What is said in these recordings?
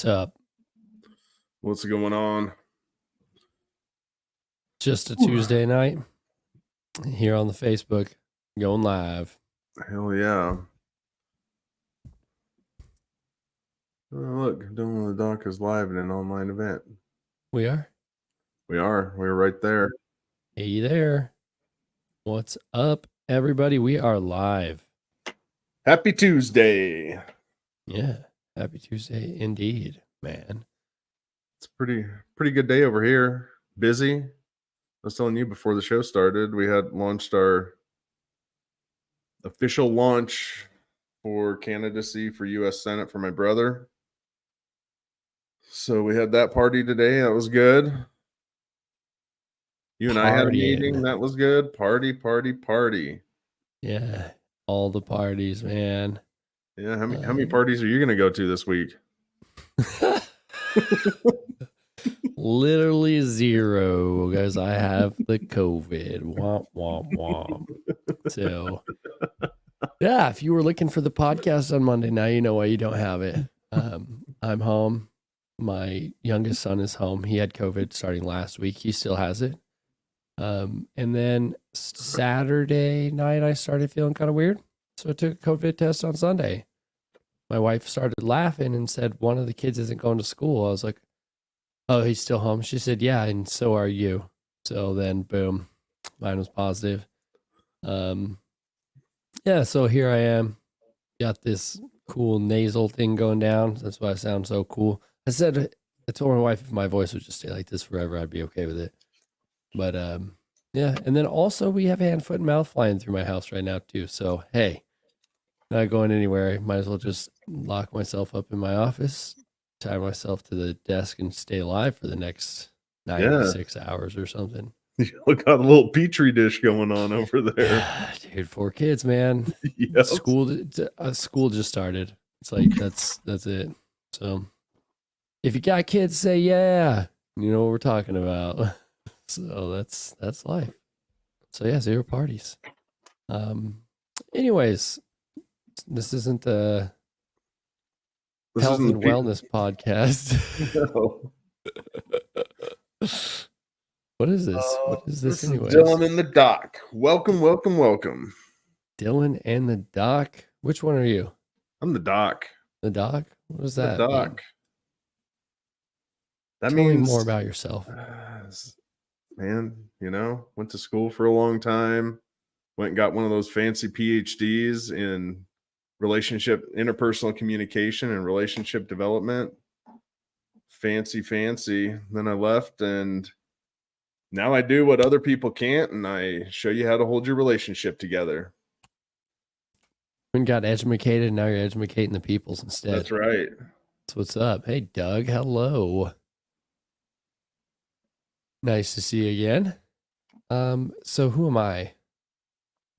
up? What's going on? Just a Tuesday night here on the Facebook, going live. Hell yeah. Look, Dillon the Doc is live in an online event. We are? We're right there. Hey there. What's up, everybody? We are live. Happy Tuesday. Yeah, happy Tuesday indeed, man. It's a pretty good day over here. Busy. I was telling you before the show started, we had launched our official launch for candidacy for U.S. Senate for my brother. So we had that party today. That was good. You and I had a meeting. That was good. Party. Yeah, all the parties, man. Yeah, how many parties are you going to go to this week? Literally zero, guys. I have the COVID. Womp, womp, womp. So, yeah, if you were looking for the podcast on Monday, now you know why you don't have it. I'm home. My youngest son is home. He had COVID starting last week. He still has it. And then Saturday night, I started feeling kind of weird. So I took a COVID test on Sunday. My wife started laughing and said, one of the kids isn't going to school. I was like, oh, he's still home. She said, yeah, and so are you. So then, boom, mine was positive. Yeah, so here I am. Got this cool nasal thing going down. That's why I sound so cool. I told my wife if my voice would just stay like this forever, I'd be okay with it. But yeah, and then also we have hand, foot, and mouth flying through my house right now too. So hey, not going anywhere. I might as well just lock myself up in my office, tie myself to the desk, and stay alive for the next 96 hours or something. You got a little petri dish going on over there. Dude, 4 kids, man. Yep. School just started. It's like that's it. So if you got kids, say yeah. You know what we're talking about. So that's life. So yeah, 0 parties. Anyways, this isn't the health and wellness podcast. No. What is this? What is this anyways? Dillon and the Doc. Welcome. Dillon and the Doc. Which one are you? I'm the Doc. The Doc? What does that mean? That Tell means me more about yourself. Man, went to school for a long time. Went and got one of those fancy PhDs in interpersonal communication and relationship development. Fancy. Then I left, and now I do what other people can't, and I show you how to hold your relationship together. When got educated, now you're educating the peoples instead. That's right. That's what's up. Hey, Doug. Hello. Nice to see you again. So who am I?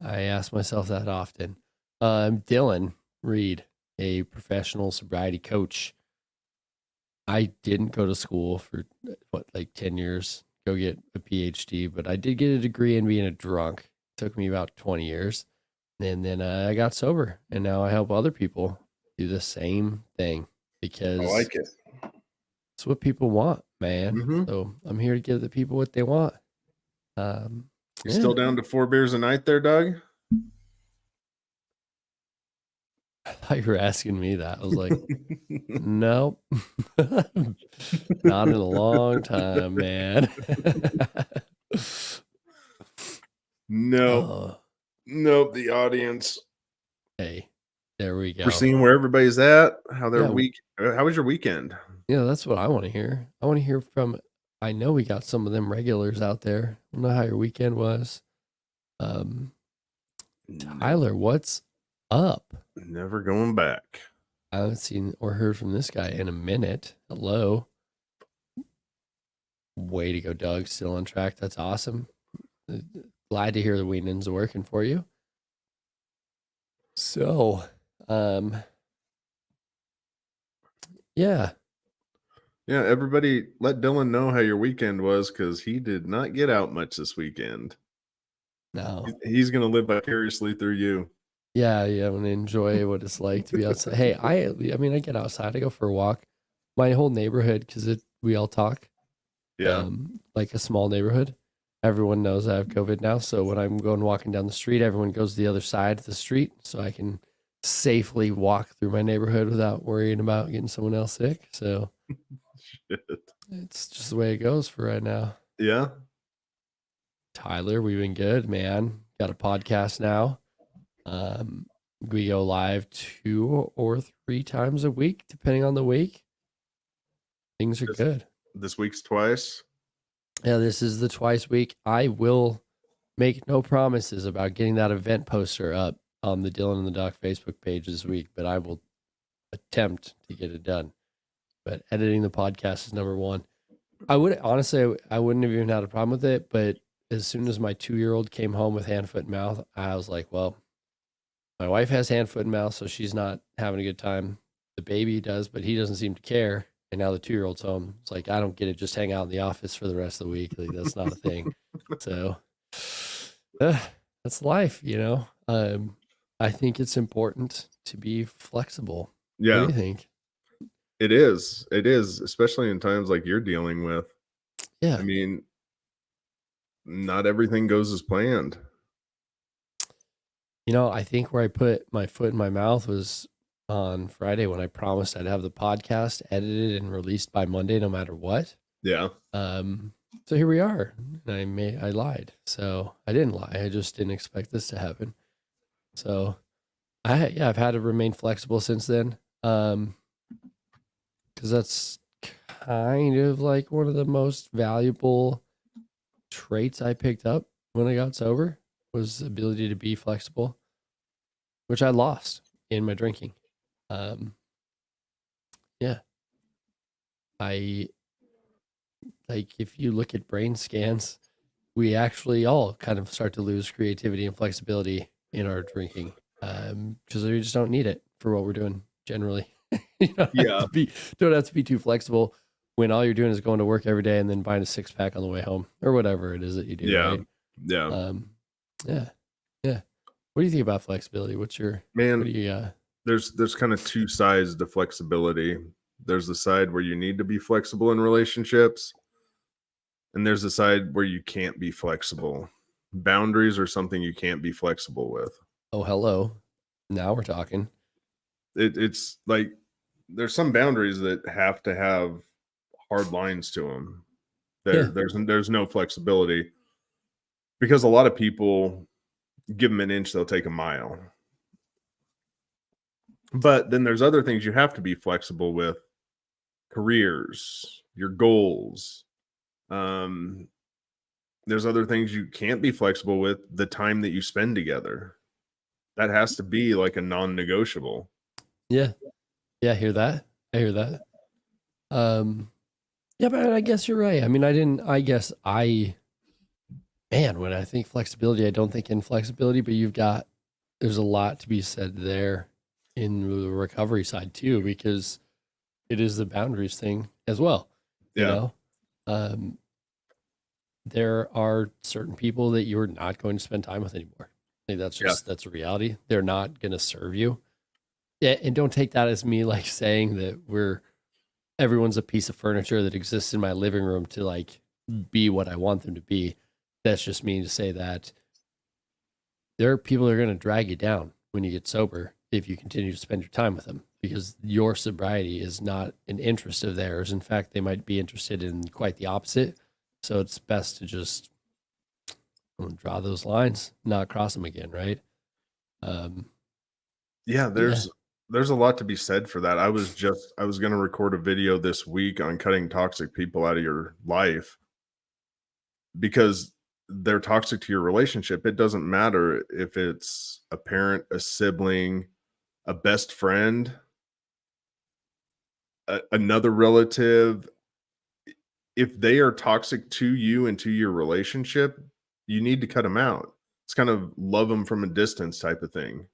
I ask myself that often. I'm Dillon Reed, a professional sobriety coach. I didn't go to school for 10 years, go get a PhD, but I did get a degree in being a drunk. It took me about 20 years. And then I got sober, and now I help other people do the same thing because I like it. It's what people want, man. Mm-hmm. So I'm here to give the people what they want. You still down to 4 beers a night there, Doug? I thought you were asking me that. I was like, nope. Not in a long time, man. Nope, the audience. Hey, there we go. We're seeing where everybody's at. How was your weekend? Yeah, that's what I want to hear. I want to hear from, I know we got some of them regulars out there. I don't know how your weekend was. Tyler, what's up? Never going back. I haven't seen or heard from this guy in a minute. Hello. Way to go, Doug. Still on track. That's awesome. Glad to hear the weanings are working for you. So, yeah. Yeah, everybody let Dillon know how your weekend was, because he did not get out much this weekend. No. He's going to live vicariously through you. Yeah, I'm going to enjoy what it's like to be outside. Hey, I mean, I get outside. I go for a walk. my whole neighborhood, because we all talk, Yeah. like a small neighborhood. Everyone knows I have COVID now. So when I'm going walking down the street, everyone goes to the other side of the street so I can safely walk through my neighborhood without worrying about getting someone else sick. So Shit. it's just the way it goes for right now. Yeah. Tyler, we've been good, man. Got a podcast now. We go live 2 or 3 times a week, depending on the week. Things are good. This week's twice. Yeah, this is the twice week. I will make no promises about getting that event poster up on the Dillon and the Doc Facebook page this week, but I will attempt to get it done. But editing the podcast is number one. I would honestly, I wouldn't have even had a problem with it, but as soon as my 2-year-old came home with hand, foot, and mouth, I was like, well, my wife has hand, foot, and mouth, so she's not having a good time. The baby does, but he doesn't seem to care. And now the 2-year-old's home. It's like, I don't get it. Just hang out in the office for the rest of the week. Like, that's not a thing. So that's life, you know? I think it's important to be flexible. Yeah. What do you think? It is. It is, especially in times like you're dealing with. Yeah. I mean, not everything goes as planned. You know, I think where I put my foot in my mouth was on Friday when I promised I'd have the podcast edited and released by Monday, no matter what. Yeah. So here we are. And I lied. So I didn't lie. I just didn't expect this to happen. So I've had to remain flexible since then. Because that's kind of like one of the most valuable traits I picked up when I got sober was the ability to be flexible, which I lost in my drinking. Yeah. If you look at brain scans, we actually all kind of start to lose creativity and flexibility in our drinking because we just don't need it for what we're doing generally. You don't have to be too flexible when all you're doing is going to work every day and then buying a 6-pack on the way home or whatever it is that you do. Yeah. Right? Yeah. Yeah. What do you think about flexibility? What do you There's kind of two sides to flexibility. There's the side where you need to be flexible in relationships, and there's the side where you can't be flexible. Boundaries are something you can't be flexible with. Oh, hello. Now we're talking. It's like there's some boundaries that have to have hard lines to them. There's no flexibility because a lot of people give them an inch, they'll take a mile. But then there's other things you have to be flexible with: careers, your goals. There's other things you can't be flexible with: the time that you spend together. That has to be like a non-negotiable. Yeah. I hear that. Yeah, but I guess you're right. I mean, when I think flexibility, I don't think inflexibility, but there's a lot to be said there in the recovery side too, because it is the boundaries thing as well. Yeah. You know, there are certain people that you're not going to spend time with anymore. I think that's a reality. They're not going to serve you. Yeah. And don't take that as me like saying that everyone's a piece of furniture that exists in my living room to like be what I want them to be. That's just me to say that there are people that are going to drag you down when you get sober if you continue to spend your time with them, because your sobriety is not an interest of theirs. In fact, they might be interested in quite the opposite. So it's best to just draw those lines, not cross them again, right? There's a lot to be said for that. I was going to record a video this week on cutting toxic people out of your life because they're toxic to your relationship. It doesn't matter if it's a parent, a sibling, a best friend, another relative. If they are toxic to you and to your relationship, you need to cut them out. It's kind of love them from a distance type of thing.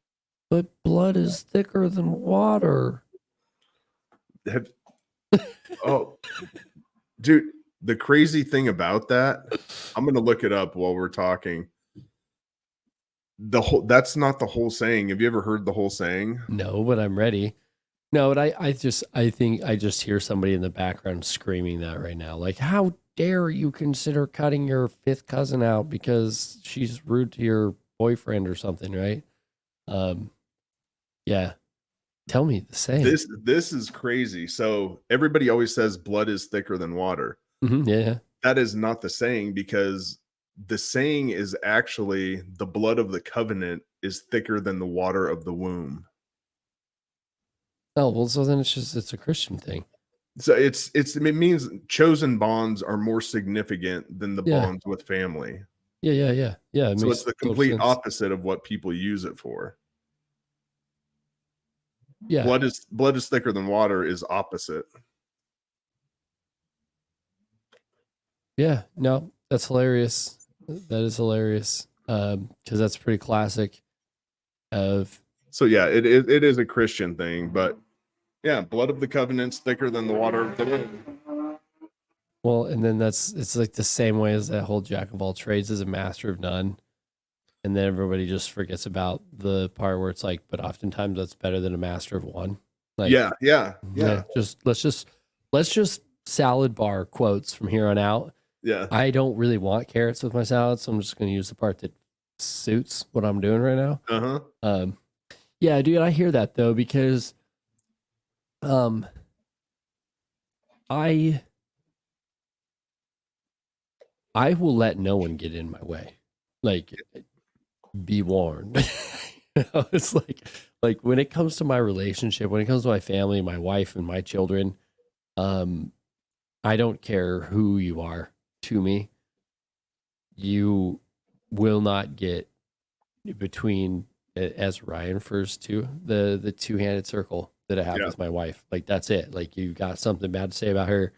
But blood is thicker than water. Oh, dude, the crazy thing about that, I'm going to look it up while we're talking. That's not the whole saying. Have you ever heard the whole saying? No, but I'm ready. No, but I think I just hear somebody in the background screaming that right now. Like, how dare you consider cutting your fifth cousin out because she's rude to your boyfriend or something, right? Um, yeah. Tell me the saying. This is crazy. So everybody always says blood is thicker than water. Yeah, yeah. That is not the saying, because the saying is actually the blood of the covenant is thicker than the water of the womb. Oh, well, so then it's a Christian thing. So it means chosen bonds are more significant than the Yeah. bonds with family. Yeah, yeah, yeah. Yeah, it So it's makes the total complete sense. opposite of what people use it for. Yeah. Blood is thicker than water is opposite. Yeah. No, that's hilarious. That is hilarious. Because that's pretty classic of So yeah, it is a Christian thing, but yeah, blood of the covenant's thicker than the water of the womb. well, and then it's like the same way as that whole jack of all trades is a master of none. And then everybody just forgets about the part where it's like, but oftentimes that's better than a master of one. Like, Yeah. just let's just salad bar quotes from here on out. Yeah. I don't really want carrots with my salad, so I'm just going to use the part that suits what I'm doing right now. Uh-huh. Yeah, dude, I hear that though because um I will let no one get in my way. Like, be warned. It's like when it comes to my relationship, when it comes to my family, my wife and my children, I don't care who you are to me. You will not get between, as Ryan refers to, the two-handed circle that I have Yeah. with my wife. Like, that's it. Like, you got something bad to say about her,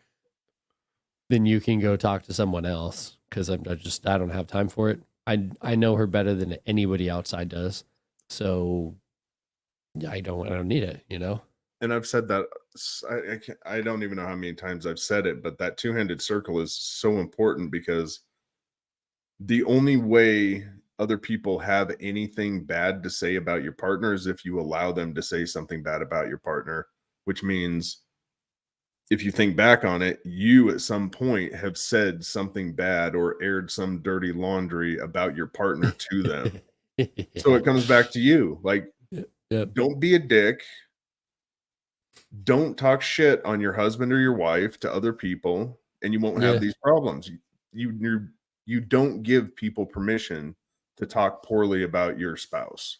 then you can go talk to someone else, because I don't have time for it. I know her better than anybody outside does. So I don't need it, you know? And I've said that I don't even know how many times I've said it, but that two-handed circle is so important, because the only way other people have anything bad to say about your partner is if you allow them to say something bad about your partner, which means if you think back on it, you at some point have said something bad or aired some dirty laundry about your partner to them. So Yeah. it comes back to you. Like, Yep. don't be a dick. Don't talk shit on your husband or your wife to other people, and you won't have Yeah. these problems. You don't give people permission to talk poorly about your spouse.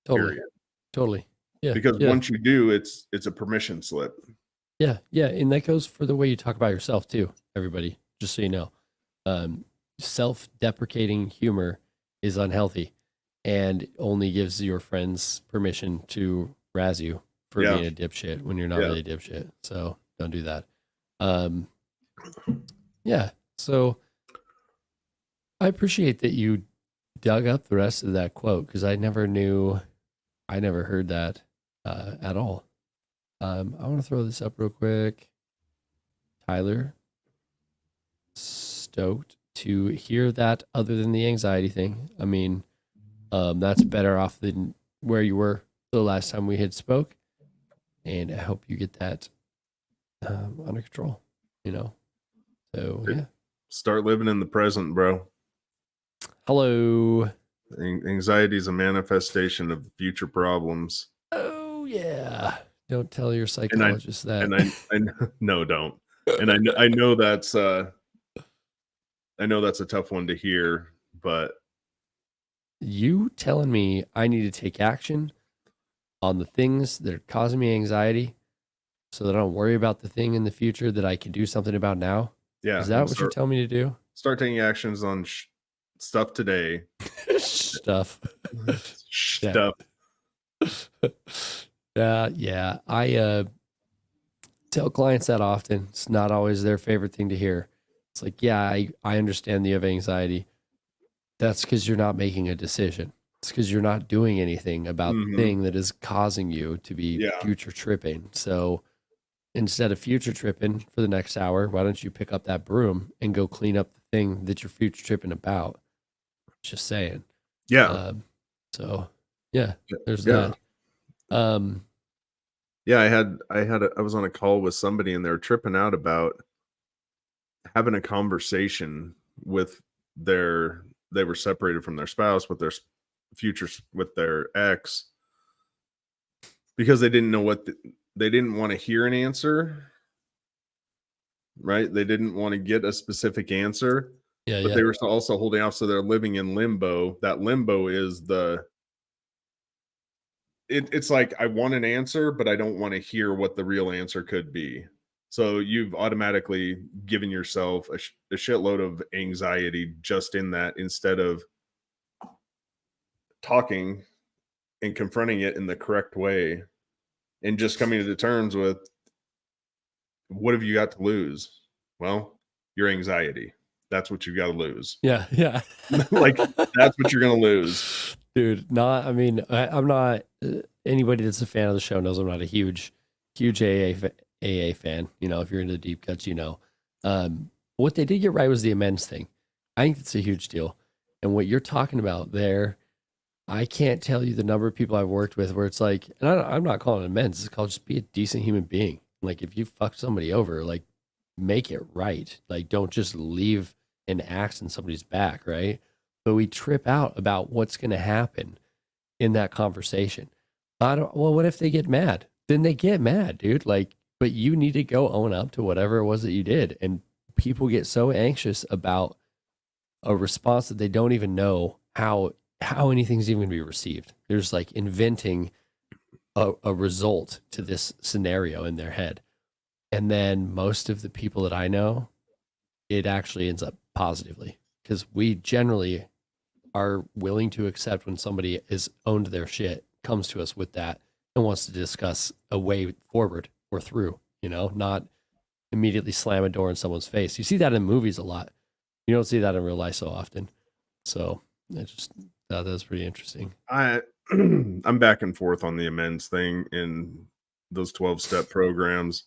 Totally. Period. Totally. Yeah. Because Yeah. once you do, it's a permission slip. Yeah. Yeah. And that goes for the way you talk about yourself too, everybody, just so you know. Self-deprecating humor is unhealthy and only gives your friends permission to razz you for Yeah. being a dipshit when you're not Yeah. really a dipshit. So don't do that. Yeah. So I appreciate that you dug up the rest of that quote, because I never heard that at all. I want to throw this up real quick. Tyler, stoked to hear that other than the anxiety thing. I mean, that's better off than where you were the last time we had spoke. And I hope you get that under control, you know? So, yeah. Start living in the present, bro. Hello. Anxiety is a manifestation of future problems. Oh, yeah. Don't tell your And psychologist that. I no, don't. And I know that's a tough one to hear, but You telling me I need to take action on the things that are causing me anxiety so that I don't worry about the thing in the future that I can do something about now? yeah, Is that what you're telling me to do? start taking actions on stuff today. Stuff. Stuff. Yeah. I tell clients that often. It's not always their favorite thing to hear. It's like, yeah, I understand that you have anxiety. That's because you're not making a decision. It's because you're not doing anything about the thing that is causing you to be Yeah. future tripping. So instead of future tripping for the next hour, why don't you pick up that broom and go clean up the thing that you're future tripping about? Just saying. Yeah. So yeah, there's Yeah. that. Yeah, I was on a call with somebody and they're tripping out about having a conversation with their they were separated from their spouse with their futures with their ex because they didn't know they didn't want to hear an answer, right? They didn't want to get a specific answer, Yeah, but yeah. they were also holding off, so they're living in limbo. That limbo is it's like I want an answer, but I don't want to hear what the real answer could be. So you've automatically given yourself a shitload of anxiety just in that, instead of talking and confronting it in the correct way and just coming to the terms with, what have you got to lose? Well, your anxiety. That's what you've got to lose. Yeah, yeah. Like, that's what you're going to lose. Dude, I mean, I'm not, anybody that's a fan of the show knows I'm not a huge AA fan. You know, if you're into deep cuts, you know. What they did get right was the amends thing. I think it's a huge deal. And what you're talking about there, I can't tell you the number of people I've worked with where it's like, and I'm not calling it amends. It's called just be a decent human being. Like if you fuck somebody over, like make it right. Like don't just leave an axe in somebody's back, right? But we trip out about what's going to happen in that conversation. Well, what if they get mad? Then they get mad, dude. Like, but you need to go own up to whatever it was that you did. And people get so anxious about a response that they don't even know how anything's even going to be received. They're just like inventing a result to this scenario in their head. And then most of the people that I know, it actually ends up positively because we generally are willing to accept when somebody is owned their shit, comes to us with that and wants to discuss a way forward or through, you know, not immediately slam a door in someone's face. You see that in movies a lot. You don't see that in real life so often. So I just thought that was pretty interesting. I'm back and forth on the amends thing in those 12-step programs.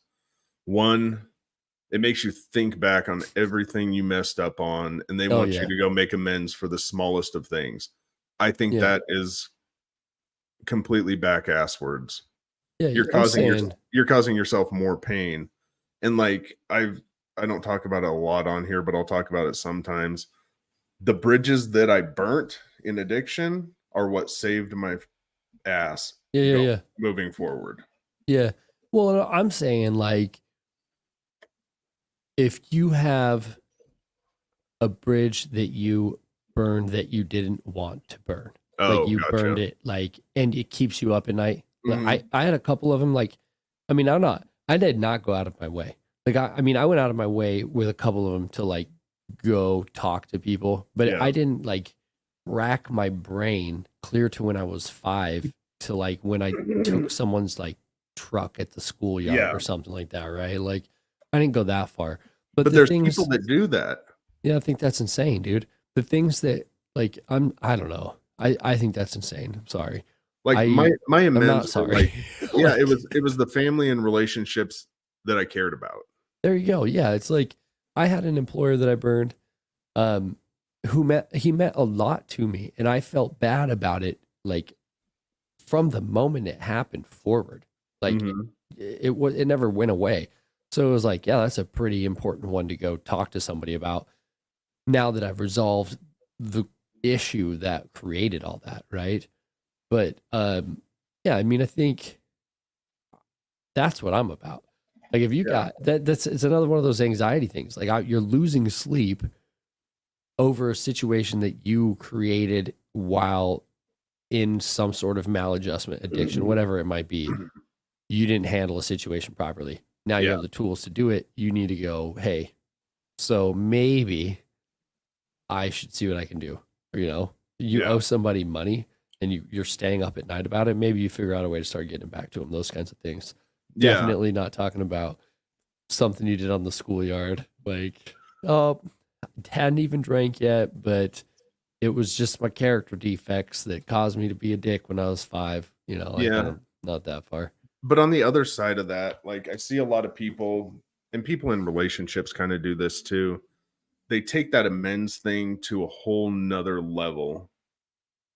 One, it makes you think back on everything you messed up on, and they Oh want you yeah. to go make amends for the smallest of things. I think Yeah. that is completely back asswards. Yeah. You're causing yourself more pain. And like I don't talk about it a lot on here, but I'll talk about it sometimes. The bridges that I burnt in addiction are what saved my ass Yeah. Yeah. Yeah. moving forward. Yeah. Well, I'm saying like if you have a bridge that you burned that you didn't want to burn, like Oh, you gotcha. burned it, like, and it keeps you up at night. Like, Mhm. I had a couple of them. Like, I mean, I did not go out of my way. Like, I mean, I went out of my way with a couple of them to like go talk to people, but Yeah. I didn't like rack my brain clear to when I was 5 to like when I took someone's like truck at the schoolyard Yeah. or something like that, right? Like, I didn't go that far. But But the there's people things, that do that. yeah, I think that's insane, dude. The things that like I don't know. I think that's insane. I'm sorry. Like my I'm not amends were sorry. like, yeah, Like it was the family and relationships that I cared about. there you go. Yeah, it's like I had an employer that I burned um he meant a lot to me and I felt bad about it like from the moment it happened forward. Like Mhm. it never went away. So it was like, yeah, that's a pretty important one to go talk to somebody about now that I've resolved the issue that created all that, right? But yeah, I mean, I think that's what I'm about. Like, if you Yeah. got that's it's another one of those anxiety things. Like, you're losing sleep over a situation that you created while in some sort of maladjustment, addiction, whatever it might be. You didn't handle a situation properly. Now you Yeah. have the tools to do it. You need to go, hey, so maybe I should see what I can do. Or, you know, you Yeah. owe somebody money and you're staying up at night about it. Maybe you figure out a way to start getting it back to them. Those kinds of things. Yeah. Definitely not talking about something you did on the schoolyard. Like, oh, hadn't even drank yet, but it was just my character defects that caused me to be a dick when I was 5. You know, like I Yeah. don't, not that far. But on the other side of that, like I see a lot of people, and people in relationships kind of do this too. They take that amends thing to a whole nother level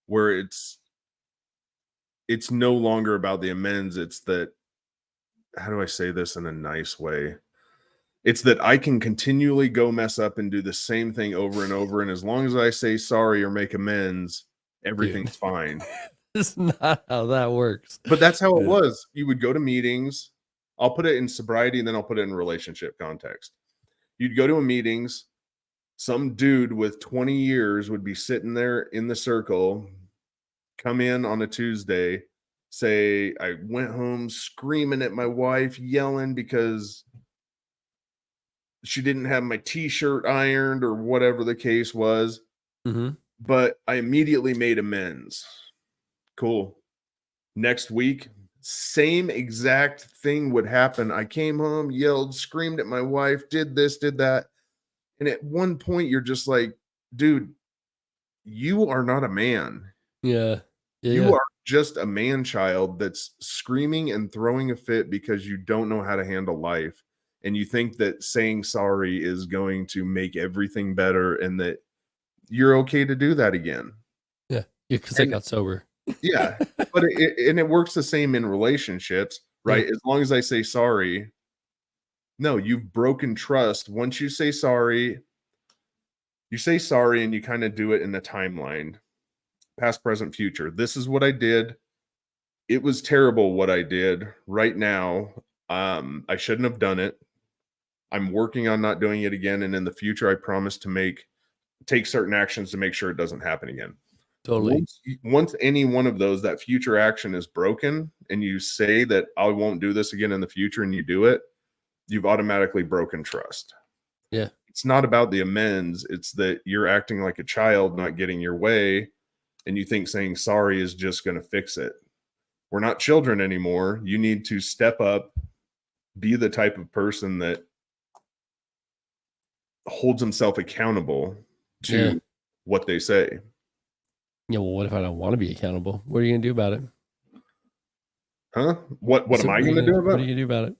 where it's no longer about the amends. It's that how do I say this in a nice way? It's that I can continually go mess up and do the same thing over and over. And as long as I say sorry or make amends, Dude, everything's fine. it's not how that works. But that's how it Yeah. was. You would go to meetings. I'll put it in sobriety and then I'll put it in relationship context. You'd go to meetings. Some dude with 20 years would be sitting there in the circle, come in on a Tuesday, say, I went home screaming at my wife, yelling because she didn't have my t-shirt ironed or whatever the case was, Mhm. but I immediately made amends. Cool. Next week, same exact thing would happen. I came home, yelled, screamed at my wife, did this, did that. And at one point, you're just like, dude, you are not a man. Yeah. Yeah, You yeah. are just a man child that's screaming and throwing a fit because you don't know how to handle life. And you think that saying sorry is going to make everything better and that you're okay to do that again. Yeah. Yeah, 'cause I And got sober. yeah, but it works the same in relationships, Yeah. right? As long as I say sorry, no, you've broken trust. Once you say sorry and you kind of do it in a timeline, past, present, future. This is what I did. It was terrible what I did right now. I shouldn't have done it. I'm working on not doing it again. And in the future, I promise to take certain actions to make sure it doesn't happen again. Totally. Once any one of those, that future action is broken, and you say that I won't do this again in the future, and you do it, you've automatically broken trust. Yeah. It's not about the amends. It's that you're acting like a child, not getting your way, and you think saying sorry is just going to fix it. We're not children anymore. You need to step up, be the type of person that holds himself accountable Yeah. to what they say. Yeah, well, what if I don't wanna be accountable? What are you gonna do about it? Huh? What am So I going to do what about are it? you gonna do about it?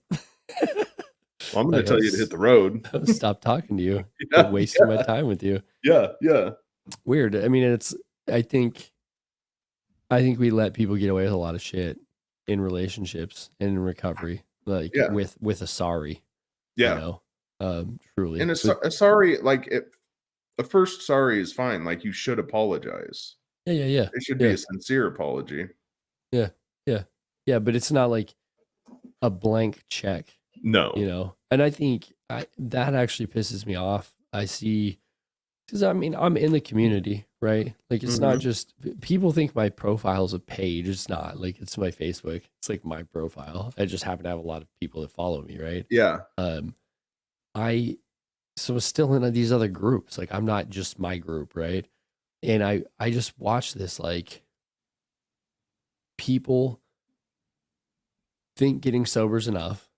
Well, I'm going Like, to tell you to hit the road. I would stop talking to you, quit Yeah, wasting my time with you. yeah, yeah. Weird. I mean, I think I think we let people get away with a lot of shit in relationships and in recovery, like Yeah, with a sorry, you yeah. know, truly. And But a sorry, like a first sorry is fine. Like you should apologize. yeah, yeah, yeah, It should be yeah, a sincere apology. yeah, yeah, yeah. But it's not like a blank check, you No. know. And I think that actually pisses me off. I see because I mean I'm in the community, right? Like it's not Hmm. just people think my profile is a page. It's not like it's my Facebook. It's like my profile. I just happen to have a lot of people that follow me, right? Yeah. Um, I so still in these other groups. Like I'm not just my group, right? And I just watch this like people think getting sober is enough,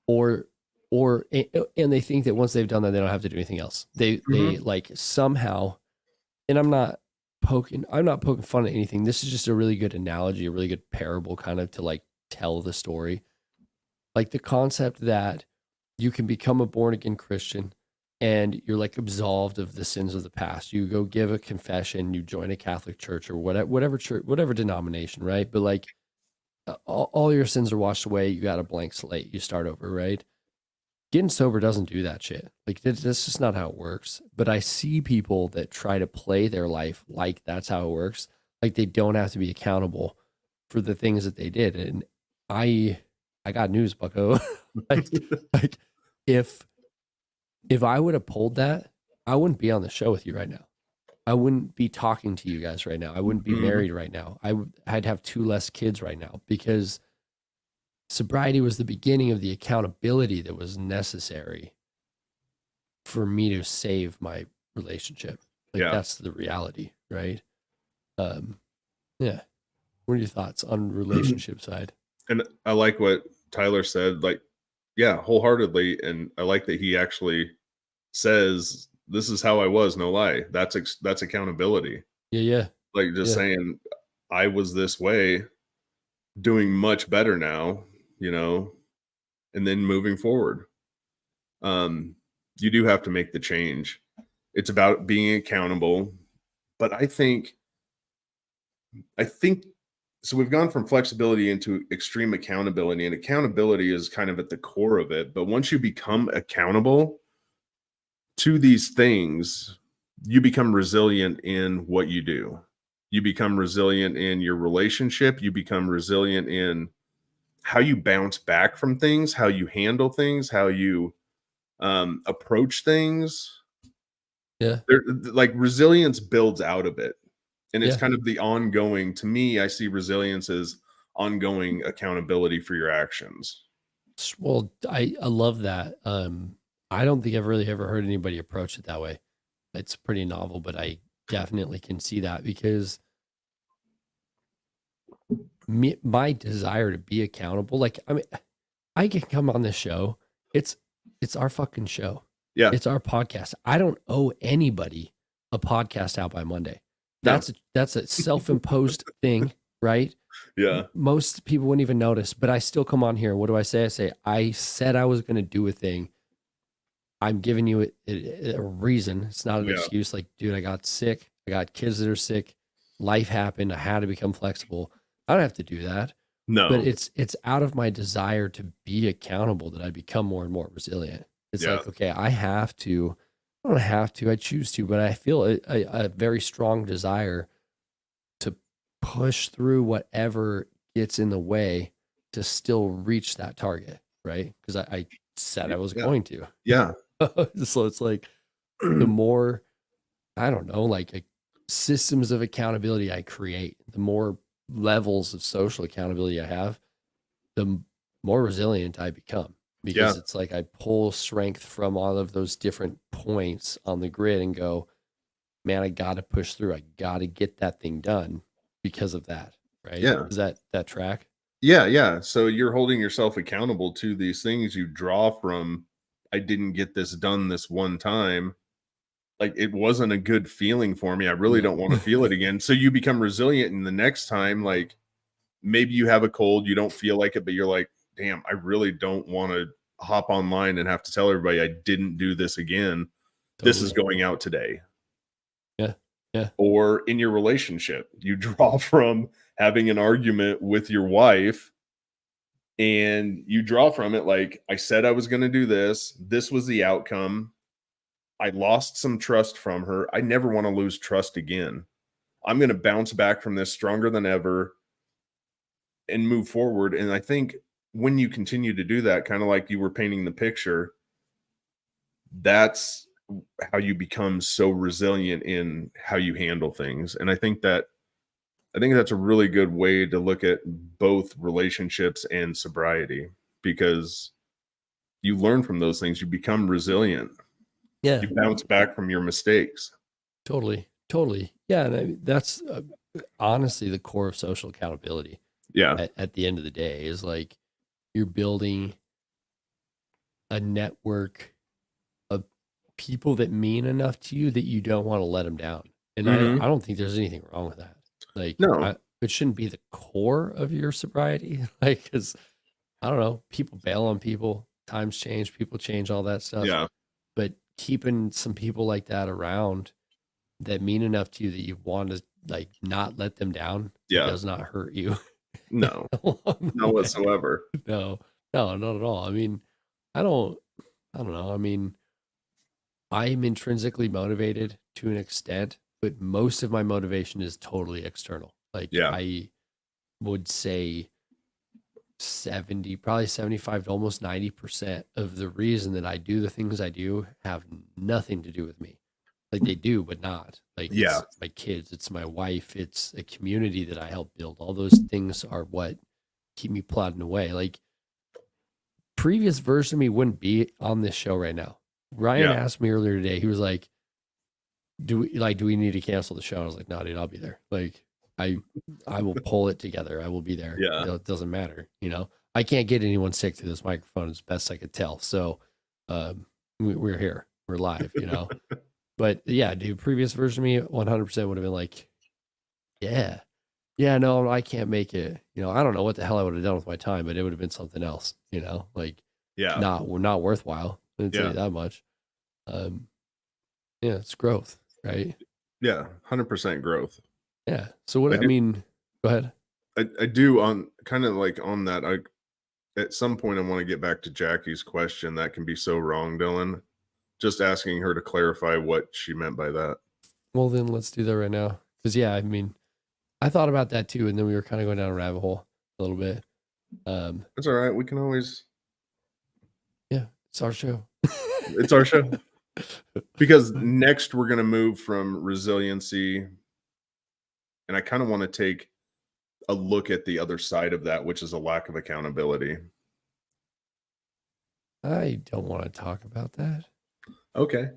or and they think that once they've done that they don't have to do anything else. They Hmm. like somehow, and I'm not poking fun at anything. This is just a really good analogy, a really good parable kind of to like tell the story. Like the concept that you can become a born again Christian and you're like absolved of the sins of the past. You go give a confession, you join a Catholic church or whatever church, whatever denomination, right? But like all your sins are washed away. You got a blank slate. You start over, right? Getting sober doesn't do that shit. Like that's just not how it works. But I see people that try to play their life like that's how it works. Like they don't have to be accountable for the things that they did. And I I got news, Bucko. like like if I would have pulled that, I wouldn't be on the show with you right now. I wouldn't be talking to you guys right now. I wouldn't be Hmm. married right now. I'd have two less kids right now because sobriety was the beginning of the accountability that was necessary for me to save my relationship. Like Yeah. that's the reality, right? Um, yeah. What are your thoughts on relationship side? And I like what Tyler said. Like, yeah, wholeheartedly. And I like that he actually says, "This is how I was." No lie. That's accountability. Yeah, yeah, Like just yeah, saying, "I was this way, doing much better now." You know, and then moving forward. Um, you do have to make the change. It's about being accountable. But I think So we've gone from flexibility into extreme accountability, and accountability is kind of at the core of it. But once you become accountable to these things, you become resilient in what you do. You become resilient in your relationship. You become resilient in how you bounce back from things, how you handle things, how you approach things. Yeah. Like resilience builds out of it. And it's Yeah. kind of the ongoing, to me, I see resilience as ongoing accountability for your actions. Well, I love that. I don't think I've really ever heard anybody approach it that way. It's pretty novel, but I definitely can see that because my desire to be accountable, like, I mean, I can come on this show. It's it's our fucking show. Yeah. It's our podcast. I don't owe anybody a podcast out by Monday. No. That's a self-imposed thing, right? Yeah. Most people wouldn't even notice, but I still come on here. What do I say? I say, I said I was going to do a thing. I'm giving you a reason. It's not an Yeah. excuse. Like, dude, I got sick. I got kids that are sick. Life happened. I had to become flexible. I don't have to do that, but No. it's out of my desire to be accountable that I become more and more resilient. It's Yeah. like, okay, I have to. I don't have to. I choose to, but I feel a very strong desire to push through whatever gets in the way to still reach that target, right? Because I said I was Yeah. going to. Yeah. So it's like the more, I don't know, like systems of accountability I create, the more levels of social accountability I have, the more resilient I become Yeah. because it's like I pull strength from all of those different points on the grid and go, man, I got to push through. I got to get that thing done because of that. Right. Yeah. Is that track? Yeah. Yeah. So you're holding yourself accountable to these things you draw from. I didn't get this done this one time. Like it wasn't a good feeling for me. I really No. don't want to feel it again. So you become resilient. And the next time, like maybe you have a cold, you don't feel like it, but you're like, damn, I really don't want to hop online and have to tell everybody I didn't do this again. This is Totally. going out today. Yeah. Yeah. Or in your relationship, you draw from having an argument with your wife and you draw from it like, I said I was going to do this. This was the outcome. I lost some trust from her. I never want to lose trust again. I'm going to bounce back from this stronger than ever and move forward. And I think when you continue to do that, kind of like you were painting the picture, that's how you become so resilient in how you handle things. And I think that's a really good way to look at both relationships and sobriety because you learn from those things. You become resilient. Yeah. You bounce back from your mistakes. Totally. Totally. Yeah. And that's honestly the core of social accountability Yeah. at the end of the day is like you're building a network of people that mean enough to you that you don't want to let them down. And Hmm. I don't think there's anything wrong with that. Like, No. it shouldn't be the core of your sobriety. Like, because I don't know, people bail on people, times change, people change, all that stuff. Yeah. But keeping some people like that around that mean enough to you that you want to like not let them down Yeah. does not hurt you No. along the No way. whatsoever. No, no, not at all. I mean, I don't, I don't know. I mean, I'm intrinsically motivated to an extent, but most of my motivation is totally external. Like Yeah. I would say 70, probably 75 to almost 90% of the reason that I do the things I do have nothing to do with me. Like they do, but not. Like Yeah. it's my kids, it's my wife, it's a community that I help build. All those things are what keep me plodding away. Like previous version of me wouldn't be on this show right now. Ryan Yeah. asked me earlier today, he was like, do we need to cancel the show? I was like, no, dude, I'll be there. Like I will pull it together. I will be there. Yeah. You know, it doesn't matter. You know, I can't get anyone sick through this microphone as best I could tell. So we're here. We're live, you know. But yeah, dude, previous version of me 100% would have been like, yeah. Yeah, no, I can't make it. You know, I don't know what the hell I would have done with my time, but it would have been something else, you know, like Yeah. not worthwhile. I'll tell you Yeah. that much. Um, yeah, it's growth, right? Yeah. 100% growth. Yeah. So what I I do. mean, go ahead. I do on kind of like on that. At some point I want to get back to Jackie's question. That can be so wrong, Dylan. Just asking her to clarify what she meant by that. Well, then let's do that right now. Because yeah, I mean, I thought about that too, and then we were kind of going down a rabbit hole a little bit. That's all right. We can always. Yeah, it's our show. It's our show. Because next we're going to move from resiliency, and I kind of want to take a look at the other side of that, which is a lack of accountability. I don't want to talk about that. Okay.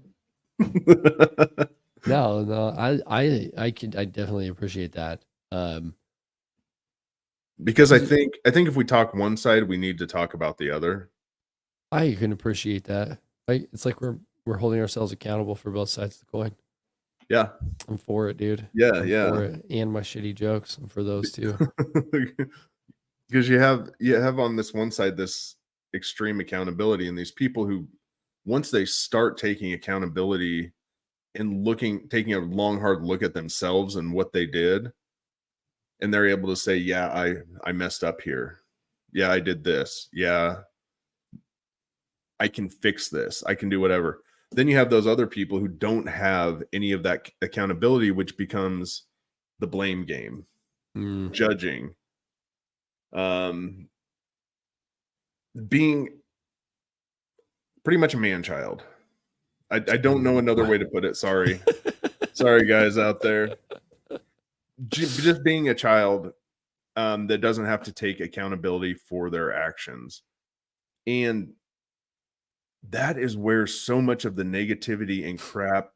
No, I definitely appreciate that. Because I think if we talk one side, we need to talk about the other. I can appreciate that. Like it's like we're holding ourselves accountable for both sides of the coin. Yeah. I'm for it, dude. Yeah, I'm yeah. for it. And my shitty jokes. I'm for those too. Because you have on this one side this extreme accountability, and these people who, once they start taking accountability and taking a long hard look at themselves and what they did, and they're able to say, yeah, I messed up here, yeah, I did this, yeah, I can fix this, I can do whatever. Then you have those other people who don't have any of that accountability, which becomes the blame game, judging, being pretty much a man child. I don't know another way to put it. Sorry guys out there. Just being a child that doesn't have to take accountability for their actions. And that is where so much of the negativity and crap,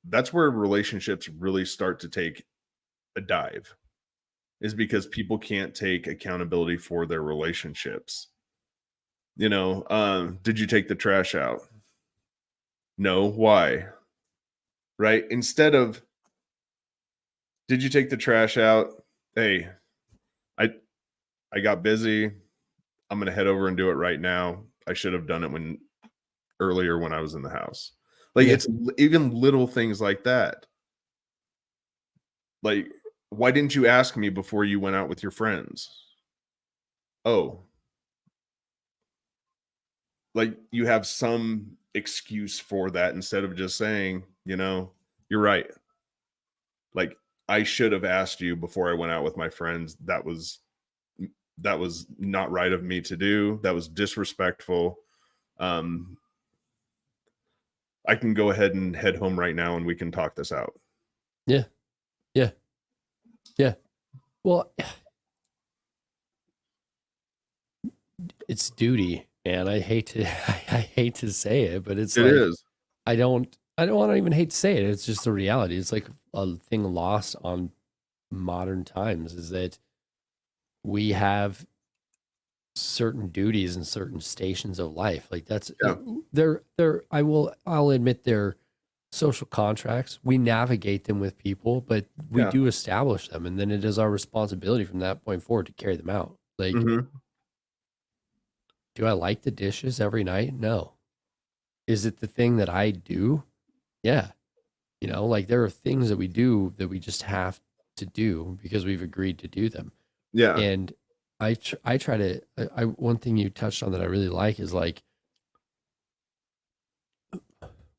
that's where relationships really start to take a dive, is because people can't take accountability for their relationships. Did you take the trash out? No. Why? Right? Instead of, did you take the trash out? Hey, I got busy. I'm going to head over and do it right now. I should have done it earlier when I was in the house. Like, it's even little things like that. Like, why didn't you ask me before you went out with your friends? Oh, like you have some excuse for that instead of just saying, you're right. Like, I should have asked you before I went out with my friends. That was not right of me to do. That was disrespectful. I can go ahead and head home right now and we can talk this out. Yeah. Well, it's duty, man. I hate to say it, but it is. I don't want to even hate to say it. It's just the reality. It's like a thing lost on modern times, is that we have certain duties and certain stations of life. Like that's I'll admit they're social contracts. We navigate them with people, but we do establish them, and then it is our responsibility from that point forward to carry them out. Like, do I like the dishes every night? No. Is it the thing that I do? Yeah. Like there are things that we do that we just have to do because we've agreed to do them. Yeah. And I try to, one thing you touched on that I really like is like,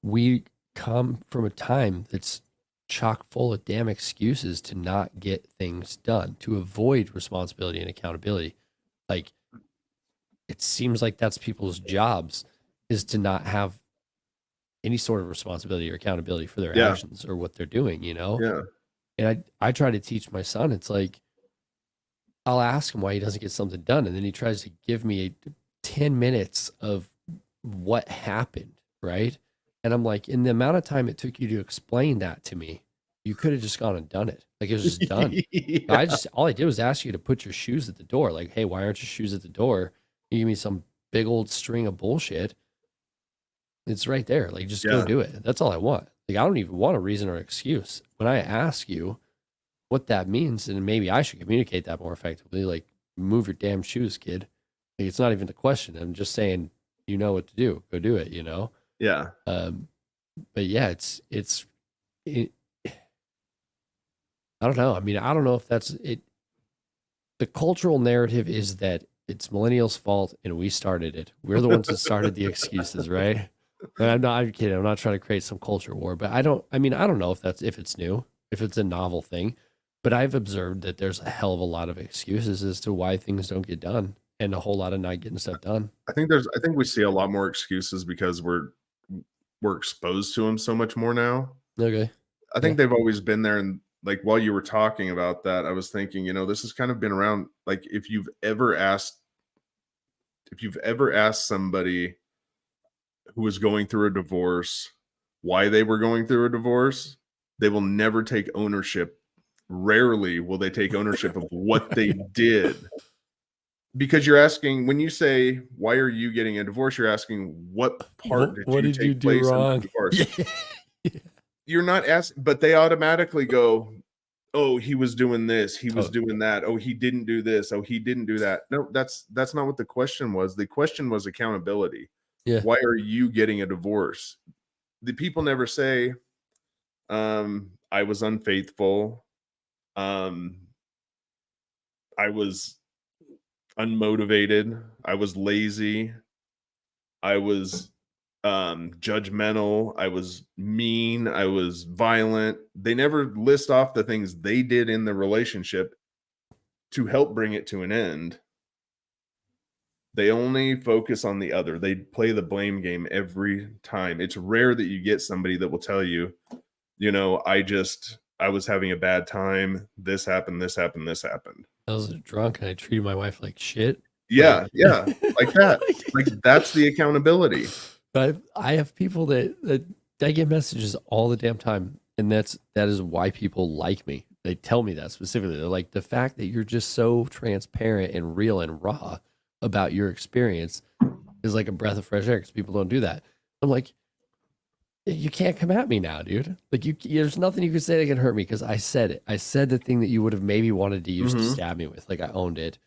we come from a time that's chock full of damn excuses to not get things done, to avoid responsibility and accountability. Like, it seems like that's people's jobs, is to not have any sort of responsibility or accountability for their actions or what they're doing, Yeah. And I try to teach my son, it's like, I'll ask him why he doesn't get something done, and then he tries to give me 10 minutes of what happened, right? And I'm like, in the amount of time it took you to explain that to me, you could have just gone and done it. Like, it was just done. All I did was ask you to put your shoes at the door. Like, hey, why aren't your shoes at the door? You give me some big old string of bullshit. It's right there. Like, just go do it. That's all I want. Like, I don't even want a reason or excuse. When I ask you what that means, and maybe I should communicate that more effectively, like, move your damn shoes, kid. Like, it's not even the question. I'm just saying, you know what to do. Go do it, Yeah. But yeah, I don't know. I mean, I don't know if that's it. the cultural narrative is that it's millennials' fault and we started it. We're the ones that started the excuses, right? And I'm kidding. I'm not trying to create some culture war, but I don't know if it's new, if it's a novel thing, but I've observed that there's a hell of a lot of excuses as to why things don't get done and a whole lot of not getting stuff done. I think we see a lot more excuses because we're exposed to them so much more now. Okay. I Yeah. think they've always been there, and like while you were talking about that, I was thinking, this has kind of been around. Like if you've ever asked somebody who was going through a divorce why they were going through a divorce, they will never take ownership. Rarely will they take ownership of what they did. Because you're asking, when you say, why are you getting a divorce? You're asking, what part did What you did you take do place in the wrong? divorce? Yeah. You're not asking, but they automatically go, oh, he was doing this, he was Oh, doing that, oh, he didn't do this, oh, he didn't do that. No, that's not what the question was. The question was accountability. yeah. Why are you getting a divorce? The people never say, I was unfaithful, um, I was unmotivated, I was lazy, I was judgmental, I was mean, I was violent. They never list off the things they did in the relationship to help bring it to an end. They only focus on the other. They play the blame game every time. It's rare that you get somebody that will tell you, I was having a bad time. This happened, this happened, this happened. I was drunk and I treated my wife like shit. Like, Yeah, yeah, like that. Like that's the accountability. but I have people that I get messages all the damn time, and that is why people like me. They tell me that specifically. They're like, the fact that you're just so transparent and real and raw about your experience is like a breath of fresh air because people don't do that. I'm like, you can't come at me now, dude. Like there's nothing you can say that can hurt me because I said it. I said the thing that you would have maybe wanted to use to Mhm. stab me with. Like I owned it.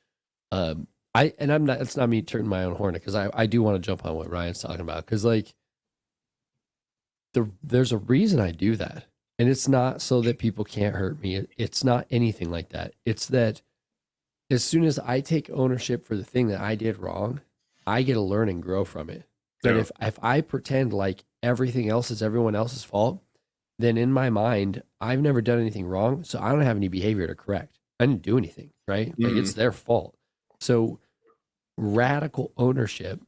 I'm not. It's not me turning my own horn because I do want to jump on what Ryan's talking about because like there's a reason I do that, and it's not so that people can't hurt me. It's not anything like that. It's that as soon as I take ownership for the thing that I did wrong, I get to learn and grow from it. But Yeah. if I pretend like everything else is everyone else's fault, then in my mind, I've never done anything wrong, so I don't have any behavior to correct. I didn't do anything, right? Like it's Mhm. their fault. So radical ownership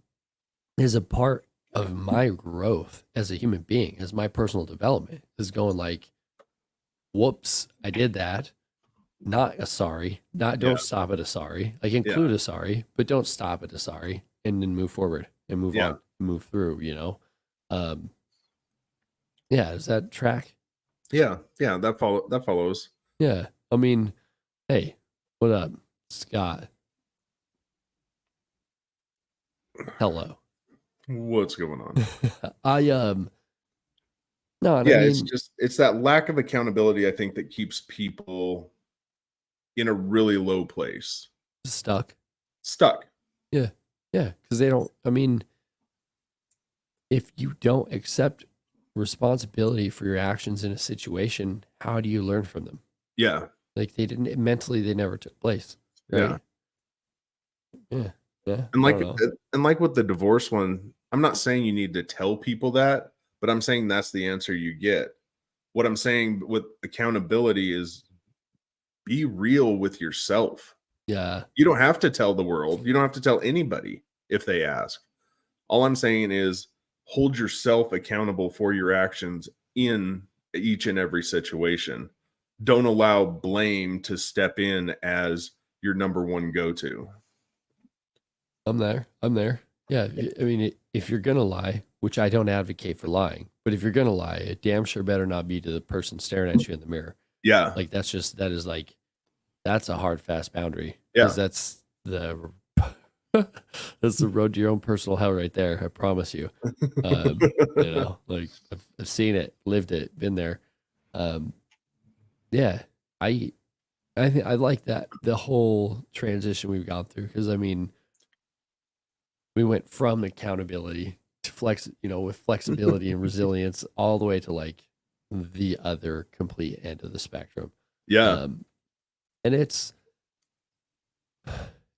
is a part of my growth as a human being, as my personal development is going like, whoops, I did that. Not a sorry. Not Yeah. don't stop at a sorry. Like Yeah. include a sorry, but don't stop at a sorry and then move forward and move Yeah. on, move through. Um, yeah, is that track? Yeah. Yeah. That follows. Yeah. I mean, hey, what up, Scott? Hello. What's going on? I no, and I Yeah, mean it's that lack of accountability, I think, that keeps people in a really low place. stuck. Stuck. Yeah. Yeah. Because they don't, I mean, if you don't accept responsibility for your actions in a situation, how do you learn from them? Yeah. Like they never took place. Yeah. Right. Yeah. Yeah. And I don't know. like with the divorce one, I'm not saying you need to tell people that, but I'm saying that's the answer you get. What I'm saying with accountability is be real with yourself. Yeah. You don't have to tell the world. You don't have to tell anybody if they ask. All I'm saying is hold yourself accountable for your actions in each and every situation. Don't allow blame to step in as your number one go-to. I'm there. I'm there. Yeah. I mean, if you're going to lie, which I don't advocate for lying, but if you're going to lie, it damn sure better not be to the person staring at you in the mirror. Yeah. Like that's a hard, fast boundary because Yeah. that's the road to your own personal hell right there. I promise you. Like I've seen it, lived it, been there. Um, yeah, I think I like that the whole transition we've gone through because I mean, we went from accountability to with flexibility and resilience all the way to like the other complete end of the spectrum. Yeah. Um, and it's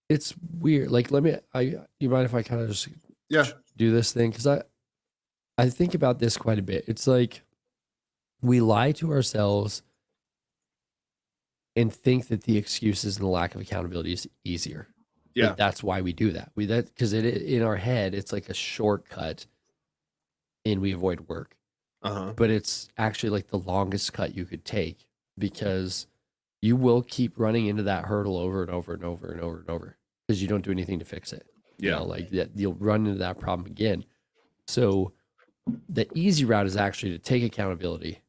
It's weird. Like, you mind if I kind of just Yeah. do this thing? Because I think about this quite a bit. It's like we lie to ourselves and think that the excuses and the lack of accountability is easier. Yeah. Like that's why we do that. Because in our head, it's like a shortcut and we avoid work. But it's actually like the longest cut you could take because you will keep running into that hurdle over and over and over and over and over because you don't do anything to fix it. You Yeah. know, like that you'll run into that problem again. So the easy route is actually to take accountability,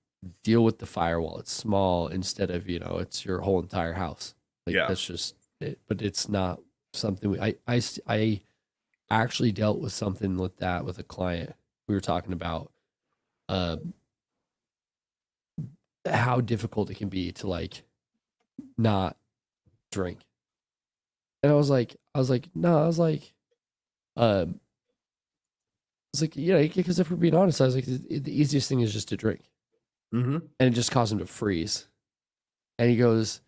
deal with the firewall. It's small instead of, it's your whole entire house. Like Yeah. that's just it, but it's not something I actually dealt with something with that with a client. We were talking about how difficult it can be to like not drink. And I was like, no, um, yeah, because if we're being honest, I was like, the easiest thing is just to drink. Mm-hmm. And it just caused him to freeze. And he goes,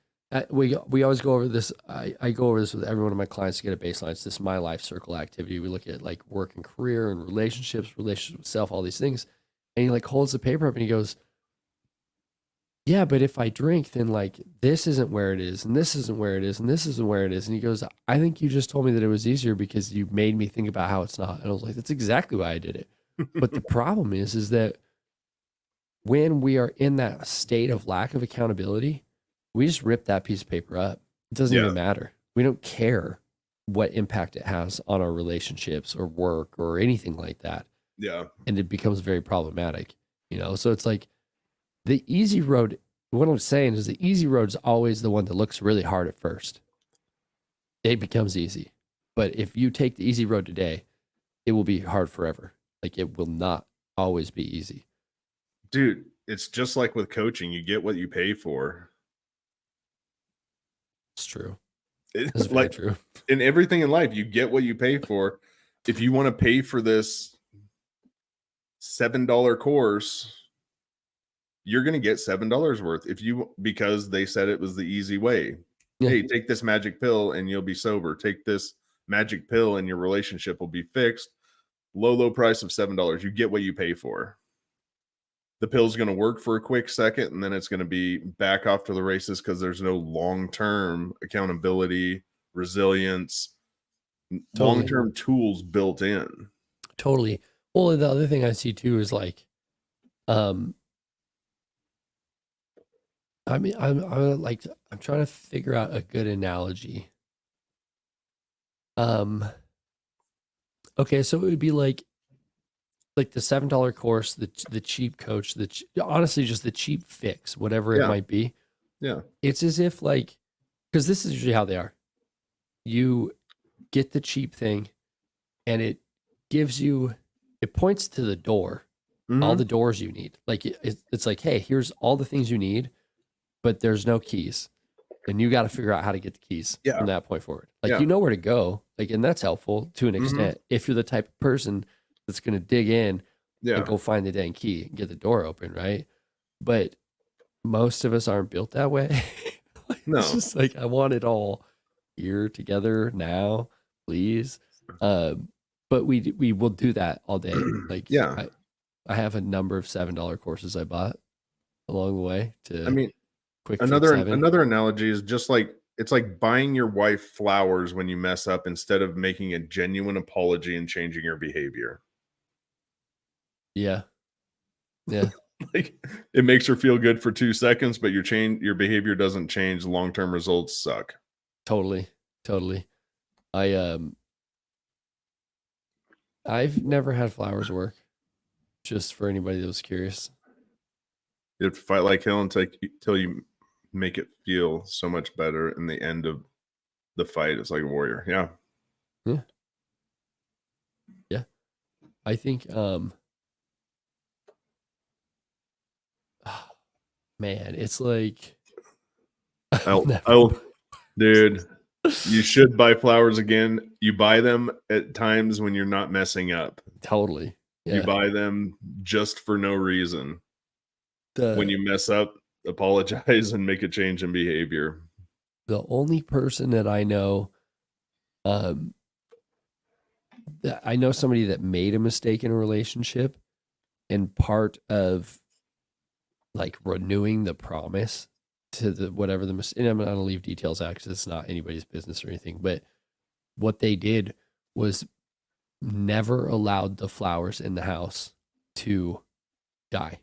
we always go over this. I go over this with every one of my clients to get a baseline. It's this my life circle activity. We look at like work and career and relationships with self, all these things. And he like holds the paper up and he goes, yeah, but if I drink, then like this isn't where it is, and this isn't where it is, and this isn't where it is. And he goes, I think you just told me that it was easier because you made me think about how it's not. And I was like, that's exactly why I did it. But the problem is that when we are in that state of lack of accountability, we just rip that piece of paper up. It doesn't Yeah. even matter. We don't care what impact it has on our relationships or work or anything like that. Yeah. And it becomes very problematic, So it's like the easy road. What I'm saying is the easy road is always the one that looks really hard at first. It becomes easy. But if you take the easy road today, it will be hard forever. Like it will not always be easy. Dude, it's just like with coaching. You get what you pay for. It's true. It's It's very like true. in everything in life, you get what you pay for. If you want to pay for this $7 course, you're going to get $7 worth because they said it was the easy way. Yeah. Hey, take this magic pill and you'll be sober. Take this magic pill and your relationship will be fixed. Low price of $7. You get what you pay for. The pill's going to work for a quick second and then it's going to be back off to the races because there's no long-term accountability, resilience, long-term tools built in. Totally. Well, and the other thing I see too is like, I mean, I'm trying to figure out a good analogy. Okay, so it would be like the $7 course, the cheap coach, honestly just the cheap fix, whatever it might be. Yeah. It's as if like, because this is usually how they are. You get the cheap thing, and it points to the door, all the doors you need. Like it's like, hey, here's all the things you need, but there's no keys. And you got to figure out how to get the keys from that point forward. Like, you know where to go. Like, and that's helpful to an extent. If you're the type of person that's going to dig in and go find the dang key and get the door open, right? But most of us aren't built that way. No. It's just like, I want it all here together now, please. But we will do that all day. Like, I have a number of $7 courses I bought along the way to quick another analogy is just like it's like buying your wife flowers when you mess up instead of making a genuine apology and changing your behavior. Yeah. Like it makes her feel good for 2 seconds, but your behavior doesn't change. Long-term results suck. Totally. I've never had flowers work. Just for anybody that was curious. You have to fight like hell until you make it feel so much better. In the end of the fight, it's like a warrior. Yeah. I think man, it's like dude, you should buy flowers again. You buy them at times when you're not messing up. Totally. Yeah. You buy them just for no reason. When you mess up, apologize and make a change in behavior. The only person that I know Um, I know somebody that made a mistake in a relationship, and part of like renewing the promise to the whatever the mistake, and I'm not gonna leave details out because it's not anybody's business or anything, but what they did was never allowed the flowers in the house to die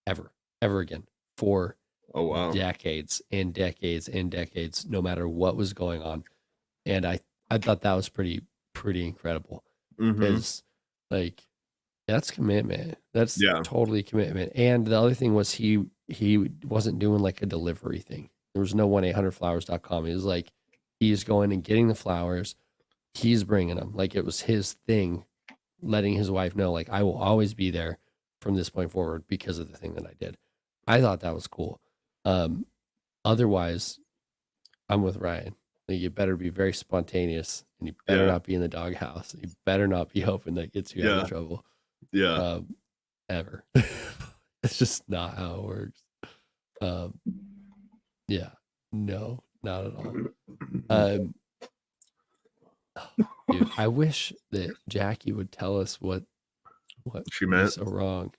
ever again for Oh wow. decades and decades and decades, no matter what was going on. And I thought that was pretty incredible Mm-hmm. because like that's commitment. That's Yeah. totally commitment. And the other thing was he wasn't doing like a delivery thing. There was no 1-800-flowers.com. He was like he's going and getting the flowers. He's bringing them. Like it was his thing, letting his wife know like I will always be there from this point forward because of the thing that I did. I thought that was cool. Otherwise, I'm with Ryan. Like, you better be very spontaneous, and you better Yeah. not be in the doghouse. You better not be hoping that gets you out Yeah. of trouble. Yeah. Ever. It's just not how it works. Yeah, no, not at all. Dude, I wish that Jackie would tell us what She would be meant so wrong.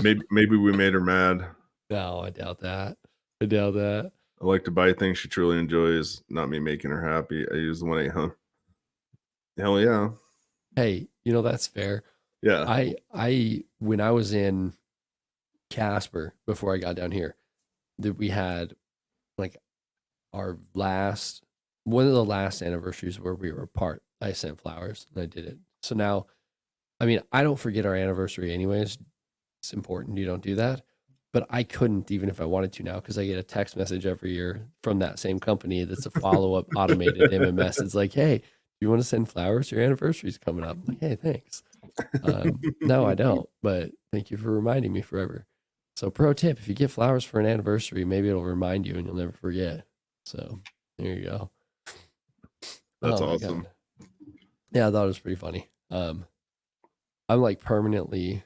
maybe we made her mad. No, I doubt that. I doubt that. I like to buy things she truly enjoys, not me making her happy. I use the 1-800. Hell yeah. Hey, you know that's fair. Yeah. I when I was in Casper before I got down here, that we had like our last one of the last anniversaries where we were apart. I sent flowers and I did it. So now, I mean, I don't forget our anniversary anyways. It's important you don't do that. But I couldn't even if I wanted to now because I get a text message every year from that same company that's a follow-up automated MMS. It's like, hey, do you want to send flowers? Your anniversary's coming up. I'm like, hey, thanks. No, I don't, but thank you for reminding me forever. So pro tip, if you get flowers for an anniversary, maybe it'll remind you and you'll never forget. So there you go. That's Oh my awesome. God. Yeah, I thought it was pretty funny. I'm like permanently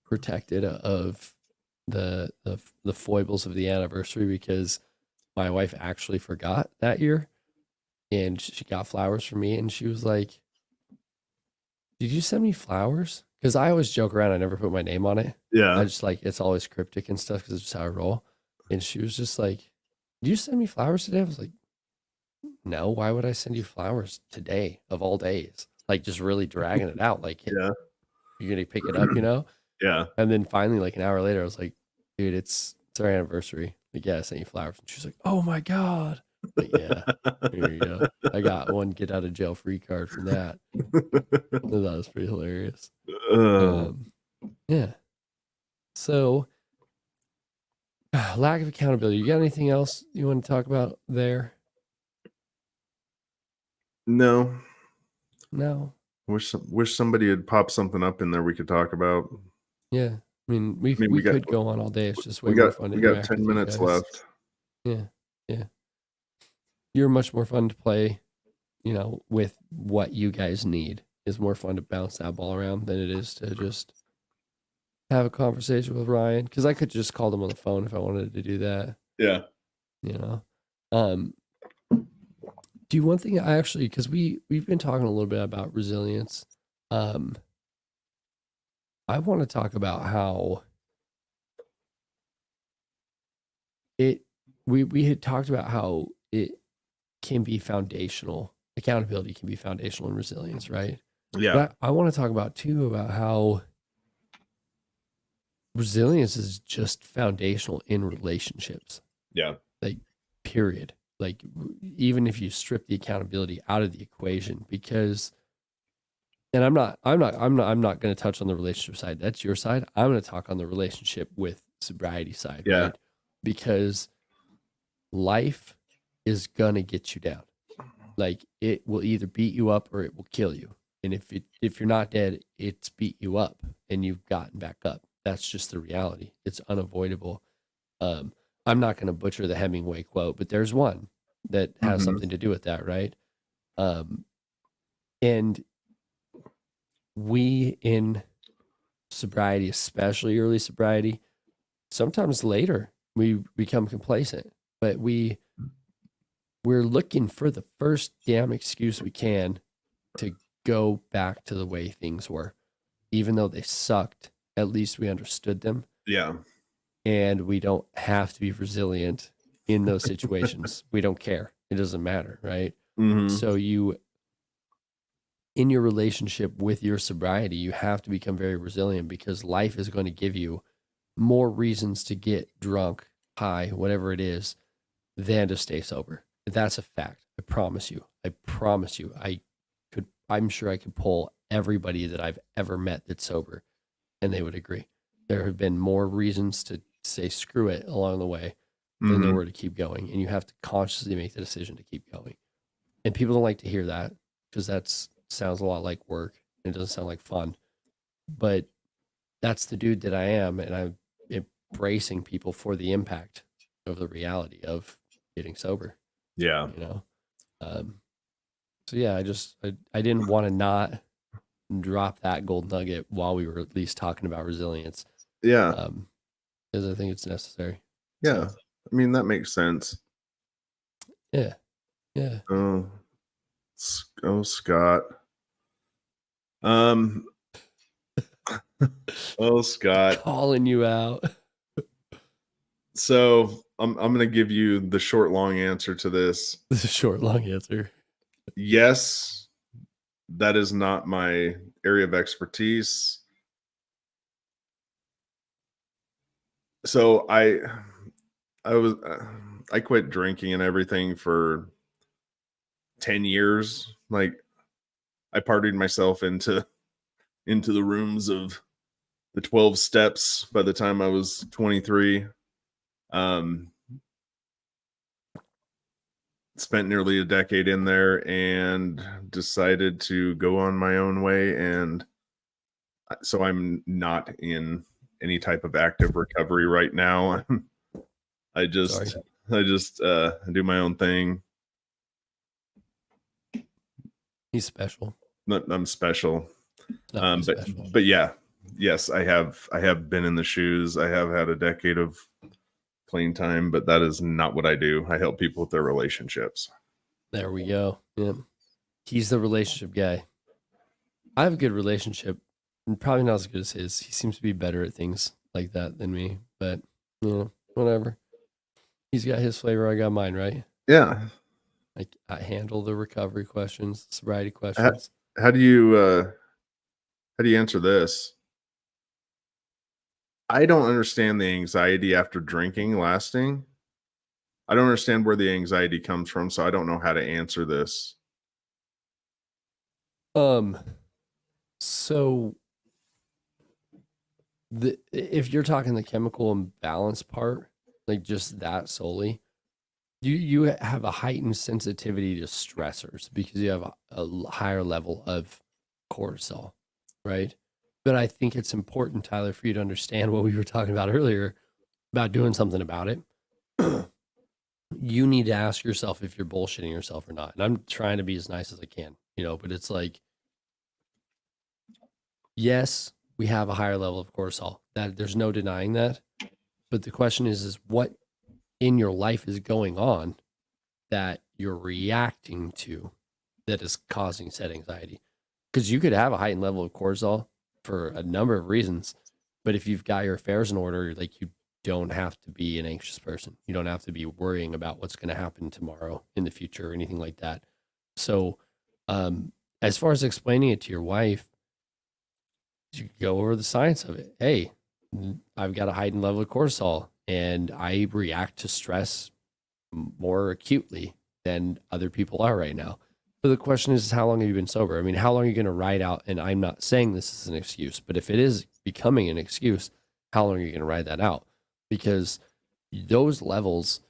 protected of the foibles of the anniversary because my wife actually forgot that year and she got flowers for me and she was like, did you send me flowers? Because I always joke around. I never put my name on it. Yeah. I just like, it's always cryptic and stuff because it's just how I roll. And she was just like, did you send me flowers today? I was like, no, why would I send you flowers today of all days? Like just really dragging it out. Like, Yeah. you're going to pick it up, you know? Yeah. And then finally, like an hour later, I was like, dude, it's our anniversary. Like, yeah, I sent you flowers. And she's like, oh my God. Like, yeah, here you go. I got one get out of jail free card from that. I thought that was pretty hilarious. Yeah. So, lack of accountability. You got anything else you want to talk about there? No. No. Wish somebody had popped something up in there we could talk about. Yeah. I mean, we we could go on all day. It's just way We more got fun to we got interact 10 with you minutes guys. left. Yeah. Yeah. You're much more fun to play, you know, with what you guys need. It's more fun to bounce that ball around than it is to just have a conversation with Ryan. Because I could just call them on the phone if I wanted to do that. Yeah. You know. Do one thing I actually, because we've been talking a little bit about resilience. I want to talk about how we had talked about how it can be foundational. Accountability can be foundational in resilience, right? Yeah. But I want to talk about too about how resilience is just foundational in relationships. Yeah. Like, period. Like, even if you strip the accountability out of the equation, because, and I'm not going to touch on the relationship side. That's your side. I'm going to talk on the relationship with sobriety side, Yeah. right? Because life is going to get you down. Like, it will either beat you up or it will kill you. And if you're not dead, it's beat you up and you've gotten back up. That's just the reality. It's unavoidable. I'm not going to butcher the Hemingway quote, but there's one that has something to do with that, right? And we in sobriety, especially early sobriety, sometimes later we become complacent, but we we're looking for the first damn excuse we can to go back to the way things were. Even though they sucked, at least we understood them. Yeah. And we don't have to be resilient in those situations. We don't care. It doesn't matter, right? Mm-hmm. So you, in your relationship with your sobriety, you have to become very resilient because life is going to give you more reasons to get drunk, high, whatever it is, than to stay sober. That's a fact. I promise you. I promise you. I'm sure I could pull everybody that I've ever met that's sober and they would agree. There have been more reasons to say screw it along the way than there were to keep going. And you have to consciously make the decision to keep going. And people don't like to hear that because that sounds a lot like work. And it doesn't sound like fun. But that's the dude that I am. And I'm embracing people for the impact of the reality of getting sober. Yeah. You know? So yeah, I didn't want to not drop that gold nugget while we were at least talking about resilience. Yeah. Because I think it's necessary. Yeah. So, I mean, that makes sense. Yeah. Yeah. Oh, Scott. Oh, Scott. Calling you out. So I'm going to give you the short, long answer to this. This is a short, long answer. Yes, that is not my area of expertise. So I quit drinking and everything for 10 years. Like I partied myself into the rooms of the 12 steps by the time I was 23. Spent nearly a decade in there and decided to go on my own way. And so I'm not in any type of active recovery right now. I just do my own thing. He's special. I'm special. Special. But yeah, yes, I have been in the shoes. I have had a decade of clean time, but that is not what I do. I help people with their relationships. There we go. Yeah. He's the relationship guy. I have a good relationship, and probably not as good as his. He seems to be better at things like that than me, but whatever. He's got his flavor, I got mine, right? Yeah. I handle the recovery questions, sobriety questions. How do you answer this? I don't understand the anxiety after drinking lasting. I don't understand where the anxiety comes from, so I don't know how to answer this. So if you're talking the chemical imbalance part, like just that solely, you have a heightened sensitivity to stressors because you have a higher level of cortisol, right? But I think it's important, Tyler, for you to understand what we were talking about earlier about doing something about it. You need to ask yourself if you're bullshitting yourself or not. And I'm trying to be as nice as I can, but it's like, yes, we have a higher level of cortisol. That there's no denying that. But the question is what in your life is going on that you're reacting to that is causing said anxiety? Because you could have a heightened level of cortisol for a number of reasons, but if you've got your affairs in order, like you don't have to be an anxious person. You don't have to be worrying about what's going to happen tomorrow in the future or anything like that. So, as far as explaining it to your wife, you go over the science of it. Hey, I've got a heightened level of cortisol and I react to stress more acutely than other people are right now. So the question is, how long have you been sober? I mean, how long are you going to ride out? And I'm not saying this is an excuse, but if it is becoming an excuse, how long are you going to ride that out? Because those levels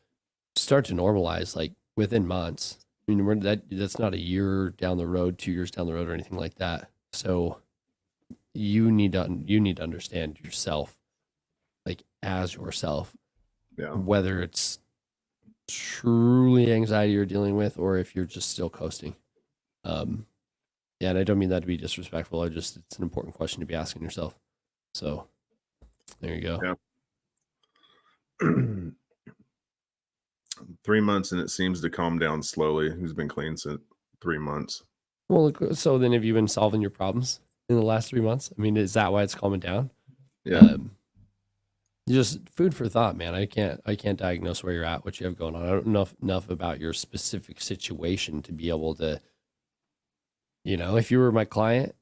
start to normalize like within months. I mean, that's not a year down the road, 2 years down the road or anything like that. So you need to understand yourself, like as yourself, whether it's truly anxiety you're dealing with or if you're just still coasting. And I don't mean that to be disrespectful. It's an important question to be asking yourself. So there you go. Yeah. 3 months, and it seems to calm down slowly. He's been clean since 3 months. Well, look, so then have you been solving your problems in the last 3 months? I mean, is that why it's calming down? Yeah. Just food for thought, man. I can't diagnose where you're at, what you have going on. I don't know enough about your specific situation to be able to, if you were my client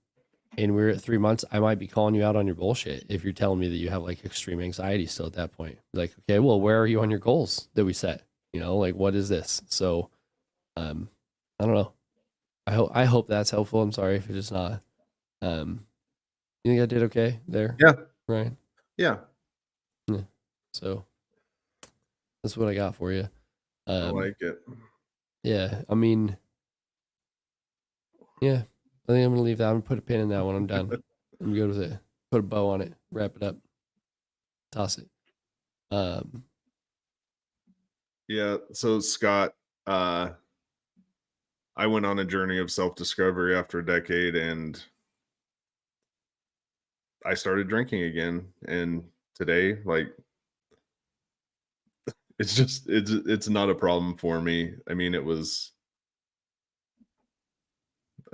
and we were at 3 months, I might be calling you out on your bullshit if you're telling me that you have like extreme anxiety still at that point. Like, okay, well, where are you on your goals that we set? Like what is this? So, I don't know. I hope that's helpful. I'm sorry if it's not. You think I did okay there? Yeah. Right. Yeah. So that's what I got for you. I like it. Yeah. I mean, yeah. I think I'm gonna leave that. I'm gonna put a pin in that when I'm done. I'm good with it. Put a bow on it. Wrap it up. Toss it. Yeah. So Scott, I went on a journey of self-discovery after a decade, and I started drinking again. And today, like, it's not a problem for me. I mean, I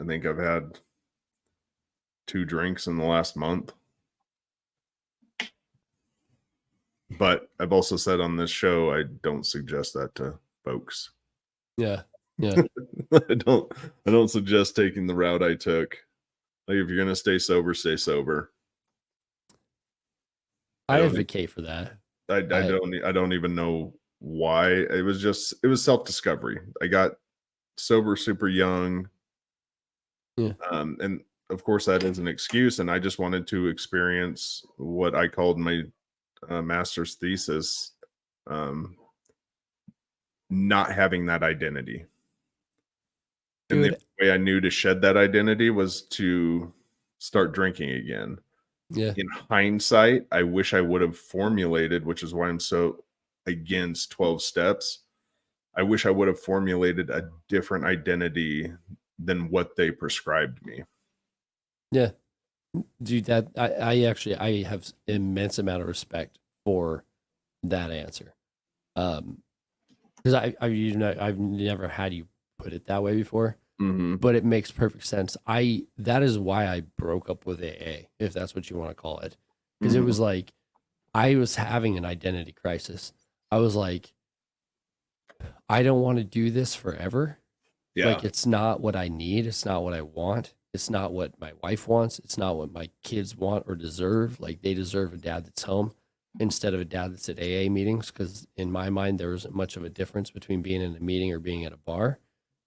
think I've had 2 drinks in the last month. But I've also said on this show, I don't suggest that to folks. Yeah. Yeah. I don't suggest taking the route I took. Like, if you're gonna stay sober, stay sober. I advocate for that. I don't even know why. It was self-discovery. I got sober super young. Yeah. And of course that is an excuse, and I just wanted to experience what I called my master's thesis, not having that identity. And the Dude. way I knew to shed that identity was to start drinking again. Yeah. In hindsight, I wish I would have formulated, which is why I'm so against 12 steps. I wish I would have formulated a different identity than what they prescribed me. Yeah. Dude, that I have immense amount of respect for that answer. Because I've never had you put it that way before, but it makes perfect sense. That is why I broke up with AA, if that's what you want to call it, because it was like I was having an identity crisis. I was like, I don't want to do this forever. Yeah. Like, it's not what I need. It's not what I want. It's not what my wife wants. It's not what my kids want or deserve. Like, they deserve a dad that's home instead of a dad that's at AA meetings. Because in my mind, there isn't much of a difference between being in a meeting or being at a bar.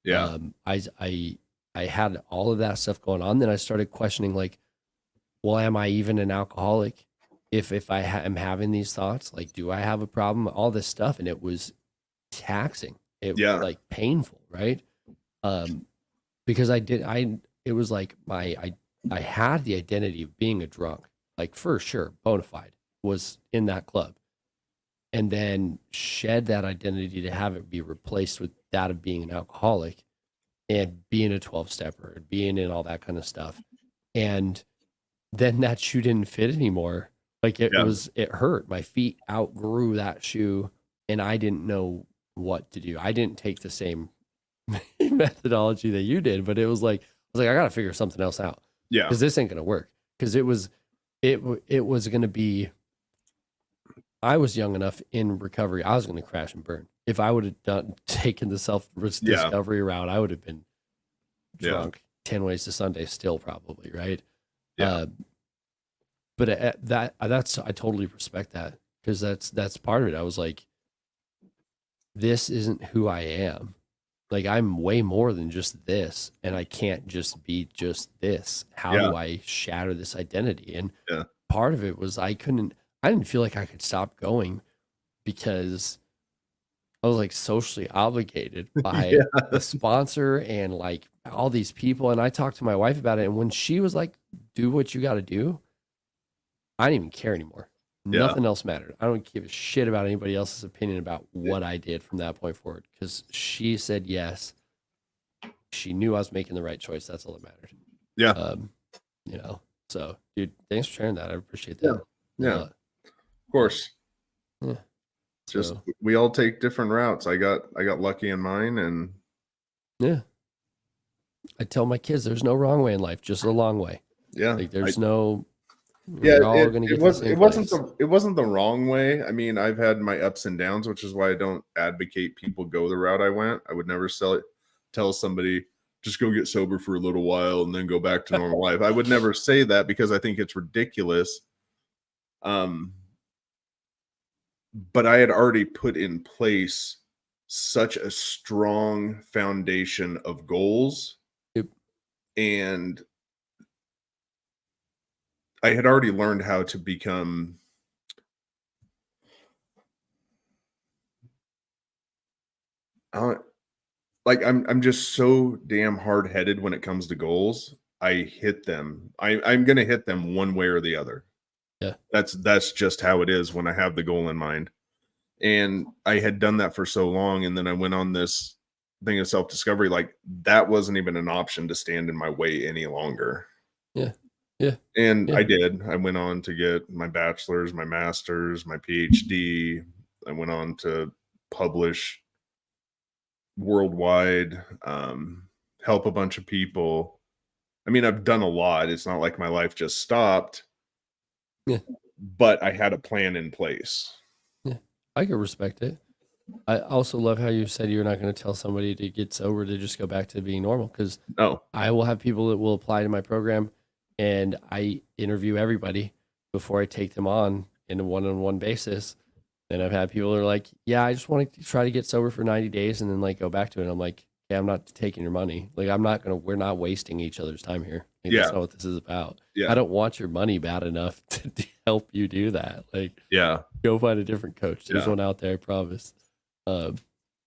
Yeah. I had all of that stuff going on. Then I started questioning, like, well, am I even an alcoholic? If I am having these thoughts, like, do I have a problem? All this stuff, and it was taxing. It was like painful, right? Because it was like I had the identity of being a drunk, like for sure, bona fide, was in that club, and then shed that identity to have it be replaced with that of being an alcoholic and being a 12-stepper and being in all that kind of stuff. And then that shoe didn't fit anymore. Like it hurt. My feet outgrew that shoe and I didn't know what to do. I didn't take the same methodology that you did, but I was like, I got to figure something else out. Yeah. Cause this ain't going to work. Cause it was going to be, I was young enough in recovery. I was going to crash and burn. If I would have taken the self-discovery route, I would have been drunk 10 ways to Sunday still probably. Right. Yeah. But I totally respect that because that's part of it. I was like, this isn't who I am. Like I'm way more than just this, and I can't just be just this. How do I shatter this identity? And part of it was I didn't feel like I could stop going because I was like socially obligated by the sponsor and like all these people. And I talked to my wife about it, and when she was like, "Do what you got to do," I didn't even care anymore. Nothing else mattered. I don't give a shit about anybody else's opinion about what I did from that point forward because she said yes. She knew I was making the right choice. That's all that mattered. Yeah. So dude, thanks for sharing that. I appreciate that. Yeah. Of course. Yeah. Just So we all take different routes. I got lucky in mine, and yeah, I tell my kids there's no wrong way in life, just a long way. yeah, Like there's no, yeah, we're all going to get to the same place. it wasn't the wrong way. I mean, I've had my ups and downs, which is why I don't advocate people go the route I went. I would never tell somebody just go get sober for a little while and then go back to normal life. I would never say that because I think it's ridiculous. But I had already put in place such a strong foundation of goals, Yep. and I had already learned how to become like I'm just so damn hard-headed when it comes to goals. I hit them. I'm gonna hit them one way or the other. Yeah. That's just how it is when I have the goal in mind. And I had done that for so long, and then I went on this thing of self-discovery, like, that wasn't even an option to stand in my way any longer. Yeah. Yeah. And Yeah. I did. I went on to get my bachelor's, my master's, my PhD. I went on to publish worldwide, help a bunch of people. I mean, I've done a lot. It's not like my life just stopped, Yeah. but I had a plan in place. Yeah. I could respect it. I also love how you said you're not going to tell somebody to get sober to just go back to being normal, because No. I will have people that will apply to my program, and I interview everybody before I take them on in a one-on-one basis. And I've had people that are like, yeah, I just want to try to get sober for 90 days and then like go back to it. And I'm like, yeah, I'm not taking your money. Like, we're not wasting each other's time here. Like, Yeah. that's not what this is about. Yeah. I don't want your money bad enough to help you do that. Like, Yeah. go find a different coach. There's one out there, I promise.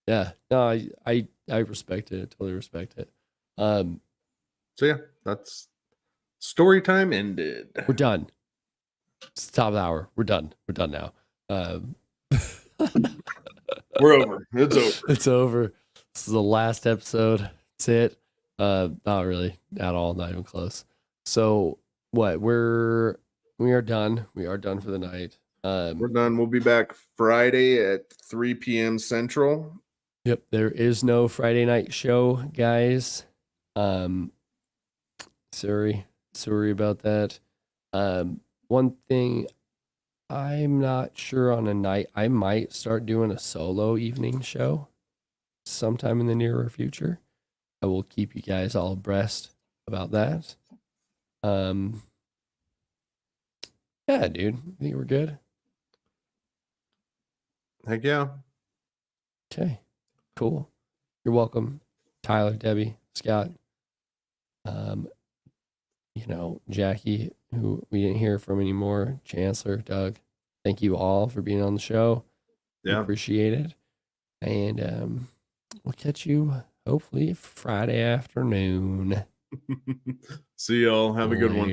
Yeah, no, I respect it. I totally respect it. So yeah, that's story time ended. We're done. It's the top of the hour. We're done. We're done now. We're over. It's over. It's over. This is the last episode. That's it. Not really at all. Not even close. So what? We are done. We are done for the night. We're done. We'll be back Friday at 3 p.m. Central. Yep. There is no Friday night show, guys. Sorry about that. One thing, I'm not sure on a night. I might start doing a solo evening show sometime in the nearer future. I will keep you guys all abreast about that. Yeah, dude. I think we're good. Heck yeah. Okay. Cool. You're welcome. Tyler, Debbie, Scott. Jackie, who we didn't hear from anymore, Chancellor, Doug. Thank you all for being on the show. Yeah. Appreciate it. And we'll catch you hopefully Friday afternoon. See y'all. Have a good one.